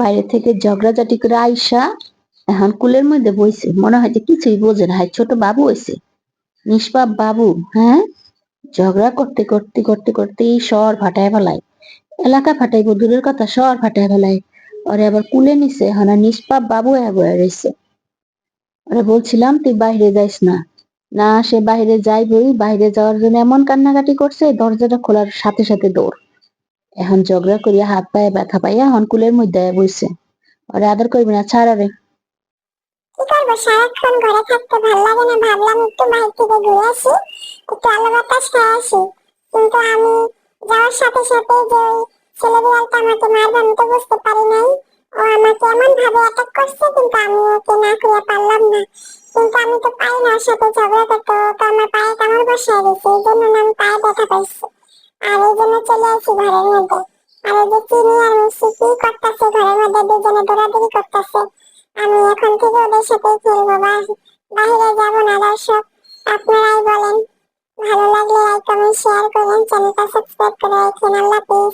বাইরে থেকে ঝগড়াঝাটি করে আইসা এখন কুলের মধ্যে বইছে, মনে হয় যে কিছুই বোঝে না, ছোট বাবু হইছে, নিষ্পাপ বাবু। হ্যাঁ, ঝগড়া করতে করতে করতে করতে এই শহর ফাটায় ফেলায়, এলাকা ফাটাইবো দূরের কথা, শহর ফাটায় ফেলায়। ওরে আবার কুলে নিছে, এখন আর নিষ্পাপ বাবু হয়ে বয়ে রয়েছে। ওরে বলছিলাম তুই বাইরে যাইস না, না সে বাইরে যাইবই, বাইরে যাওয়ার জন্য এমন কান্নাকাটি করছে, দরজাটা খোলার সাথে সাথে দৌড়। এখন ঝগড়া করিয়া হাত পায়ে ব্যথা পাইয়া এখন কুলের মধ্যে বইছে। ওরে আদর করবি না, ছাড় ওরে। কি করবো, সারাক্ষণ ঘরে থাকতে ভাল লাগে না, ভাবলাম একটু বাইরে থেকে ঘুরে আসি, একটু আলো বাতাস খেয়ে আসি। কিন্তু আমি যাওয়ার সাথে সাথে যে ছেলে বিড়ালটা আমাকে মারবে আমি তো বুঝতে পারি নাই। ও আমাকে এমন ভাবে অ্যাটাক করছে, কিন্তু আমি ওকে না করে পারলাম না। কিন্তু আমি তো পারি না ওর সাথে ঝগড়া করতে, ও তো আমার পায়ে কামড় বসিয়ে দিয়েছে, এই জন্য না আমি পায়ে ব্যথা পাইছি। আর এই জন্য চলে আসি ঘরের মধ্যে। আর এই যে চিনি আর মিষ্টি কি করতেছে ঘরের মধ্যে, দুজনে দৌড়াদৌড়ি করতেছে। আমি এখন থেকে ওদের সাথে খেলবো, বাহিরে যাবো না। দর্শক, আপনারাই বলেন। ভালো লাগলে লাইক কমেন্ট শেয়ার করবেন, চ্যানেলটা সাবস্ক্রাইব করে রাখেন। আল্লাহ হাফেজ।